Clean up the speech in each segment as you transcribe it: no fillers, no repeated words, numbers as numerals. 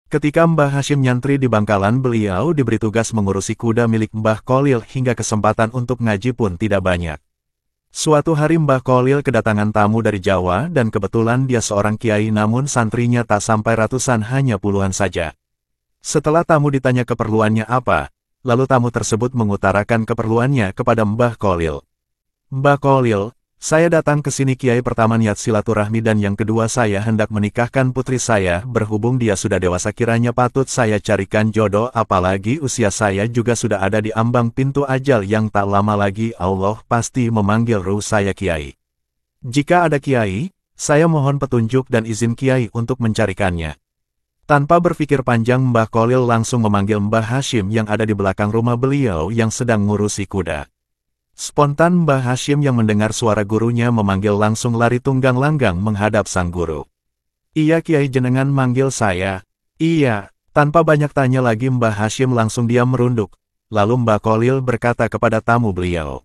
Ketika Mbah Hashim nyantri di Bangkalan, beliau diberi tugas mengurusi kuda milik Mbah Kholil hingga kesempatan untuk ngaji pun tidak banyak. Suatu hari Mbah Kholil kedatangan tamu dari Jawa dan kebetulan dia seorang kiai namun santrinya tak sampai ratusan, hanya puluhan saja. Setelah tamu ditanya keperluannya apa, lalu tamu tersebut mengutarakan keperluannya kepada Mbah Kholil. "Mbah Kholil, saya datang ke sini kiai, pertama niat silaturahmi dan yang kedua saya hendak menikahkan putri saya, berhubung dia sudah dewasa kiranya patut saya carikan jodoh, apalagi usia saya juga sudah ada di ambang pintu ajal yang tak lama lagi Allah pasti memanggil ruh saya kiai. Jika ada kiai, saya mohon petunjuk dan izin kiai untuk mencarikannya." Tanpa berpikir panjang Mbah Kholil langsung memanggil Mbah Hashim yang ada di belakang rumah beliau yang sedang ngurusi kuda. Spontan Mbah Hashim yang mendengar suara gurunya memanggil langsung lari tunggang langgang menghadap sang guru. "Iya kiai, jenengan manggil saya?" "Iya." Tanpa banyak tanya lagi Mbah Hashim langsung diam merunduk. Lalu Mbah Kholil berkata kepada tamu beliau,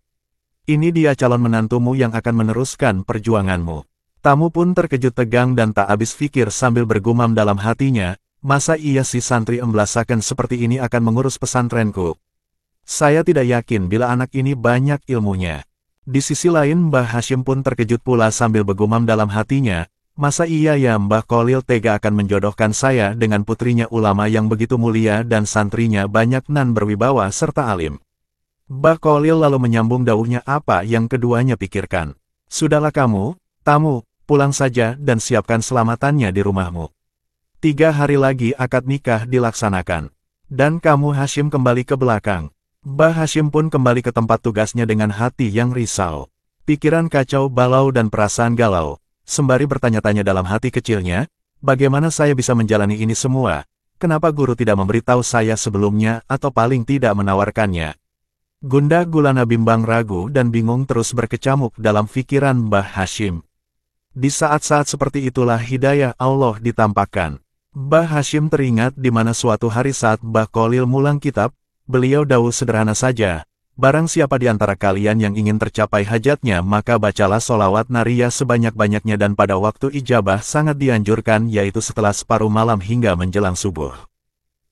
"Ini dia calon menantumu yang akan meneruskan perjuanganmu." Tamu pun terkejut tegang dan tak habis pikir sambil bergumam dalam hatinya, "Masa iya si santri emblasakan seperti ini akan mengurus pesantrenku? Saya tidak yakin bila anak ini banyak ilmunya." Di sisi lain Mbah Hashim pun terkejut pula sambil bergumam dalam hatinya, "Masa iya ya Mbah Kholil tega akan menjodohkan saya dengan putrinya ulama yang begitu mulia dan santrinya banyak nan berwibawa serta alim?" Mbah Kholil lalu menyambung daunnya apa yang keduanya pikirkan. "Sudahlah kamu, tamu, pulang saja dan siapkan selamatannya di rumahmu. 3 hari lagi akad nikah dilaksanakan. Dan kamu Hashim kembali ke belakang." Mbah Hashim pun kembali ke tempat tugasnya dengan hati yang risau. Pikiran kacau balau dan perasaan galau. Sembari bertanya-tanya dalam hati kecilnya, bagaimana saya bisa menjalani ini semua? Kenapa guru tidak memberitahu saya sebelumnya atau paling tidak menawarkannya? Gundah gulana bimbang, ragu dan bingung terus berkecamuk dalam pikiran Mbah Hashim. Di saat-saat seperti itulah hidayah Allah ditampakkan. Mbah Hashim teringat di mana suatu hari saat Mbah Kholil mulang kitab, beliau dawuh sederhana saja, "Barang siapa di antara kalian yang ingin tercapai hajatnya maka bacalah solawat nariyah sebanyak-banyaknya dan pada waktu ijabah sangat dianjurkan yaitu setelah separuh malam hingga menjelang subuh."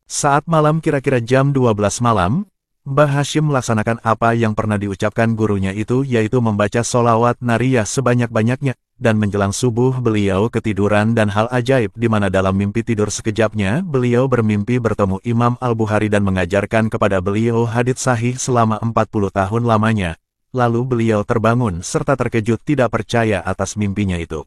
Saat malam kira-kira jam 12 malam, Mbah Hashim melaksanakan apa yang pernah diucapkan gurunya itu yaitu membaca solawat nariyah sebanyak-banyaknya dan menjelang subuh beliau ketiduran dan hal ajaib di mana dalam mimpi tidur sekejapnya beliau bermimpi bertemu Imam Al-Bukhari dan mengajarkan kepada beliau hadits sahih selama 40 tahun lamanya. Lalu beliau terbangun serta terkejut tidak percaya atas mimpinya itu.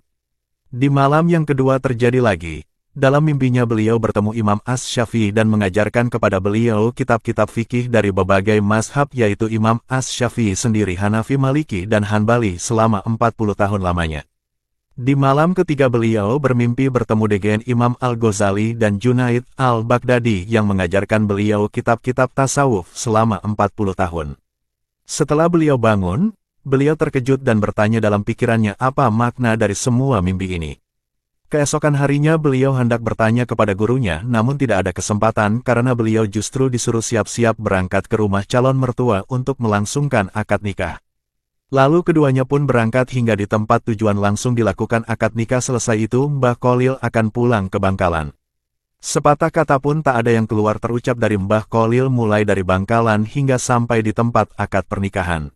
Di malam yang kedua terjadi lagi. Dalam mimpinya beliau bertemu Imam Asy-Syafi'i dan mengajarkan kepada beliau kitab-kitab fikih dari berbagai mazhab yaitu Imam Asy-Syafi'i sendiri Hanafi, Maliki dan Hanbali selama 40 tahun lamanya. Di malam ketiga beliau bermimpi bertemu dengan Imam Al-Ghazali dan Junaid Al-Baghdadi yang mengajarkan beliau kitab-kitab tasawuf selama 40 tahun. Setelah beliau bangun, beliau terkejut dan bertanya dalam pikirannya apa makna dari semua mimpi ini. Keesokan harinya beliau hendak bertanya kepada gurunya namun tidak ada kesempatan karena beliau justru disuruh siap-siap berangkat ke rumah calon mertua untuk melangsungkan akad nikah. Lalu keduanya pun berangkat hingga di tempat tujuan langsung dilakukan akad nikah. Selesai itu Mbah Kholil akan pulang ke Bangkalan. Sepatah kata pun tak ada yang keluar terucap dari Mbah Kholil mulai dari Bangkalan hingga sampai di tempat akad pernikahan.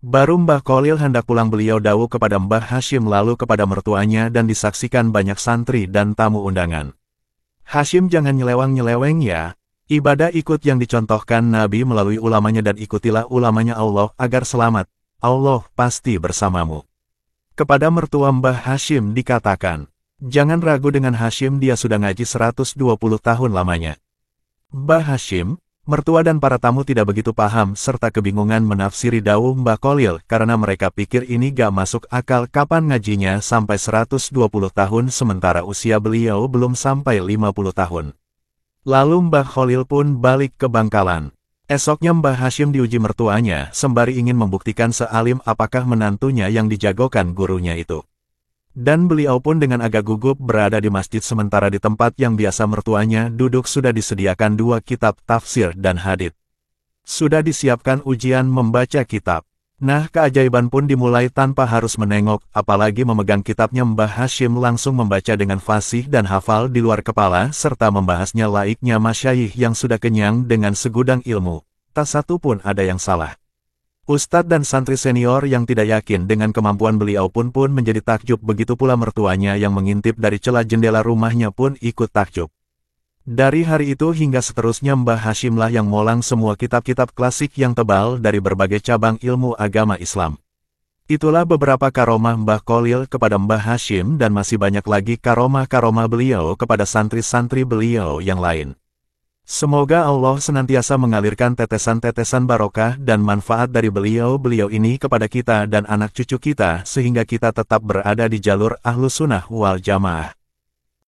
Baru Mbah Kholil hendak pulang beliau dawuh kepada Mbah Hashim lalu kepada mertuanya dan disaksikan banyak santri dan tamu undangan. "Hashim jangan nyeleweng-nyeleweng ya. Ibadah ikut yang dicontohkan Nabi melalui ulamanya dan ikutilah ulamanya Allah agar selamat. Allah pasti bersamamu." Kepada mertua Mbah Hashim dikatakan, "Jangan ragu dengan Hashim, dia sudah ngaji 120 tahun lamanya." Mbah Hashim, mertua dan para tamu tidak begitu paham serta kebingungan menafsiri dawuh Mbah Kholil karena mereka pikir ini gak masuk akal kapan ngajinya sampai 120 tahun sementara usia beliau belum sampai 50 tahun. Lalu Mbah Kholil pun balik ke Bangkalan. Esoknya Mbah Hashim diuji mertuanya sembari ingin membuktikan sealim apakah menantunya yang dijagokan gurunya itu. Dan beliau pun dengan agak gugup berada di masjid sementara di tempat yang biasa mertuanya duduk sudah disediakan 2 kitab tafsir dan hadits. Sudah disiapkan ujian membaca kitab. Nah, keajaiban pun dimulai tanpa harus menengok, apalagi memegang kitabnya. Mbah Hashim langsung membaca dengan fasih dan hafal di luar kepala, serta membahasnya laiknya masyayikh yang sudah kenyang dengan segudang ilmu. Tak satu pun ada yang salah. Ustadz dan santri senior yang tidak yakin dengan kemampuan beliau pun menjadi takjub, begitu pula mertuanya yang mengintip dari celah jendela rumahnya pun ikut takjub. Dari hari itu hingga seterusnya Mbah Hashimlah yang molang semua kitab-kitab klasik yang tebal dari berbagai cabang ilmu agama Islam. Itulah beberapa karomah Mbah Kholil kepada Mbah Hashim, dan masih banyak lagi karomah-karomah beliau kepada santri-santri beliau yang lain. Semoga Allah senantiasa mengalirkan tetesan-tetesan barokah dan manfaat dari beliau-beliau ini kepada kita dan anak cucu kita, sehingga kita tetap berada di jalur Ahlus Sunnah wal Jamaah.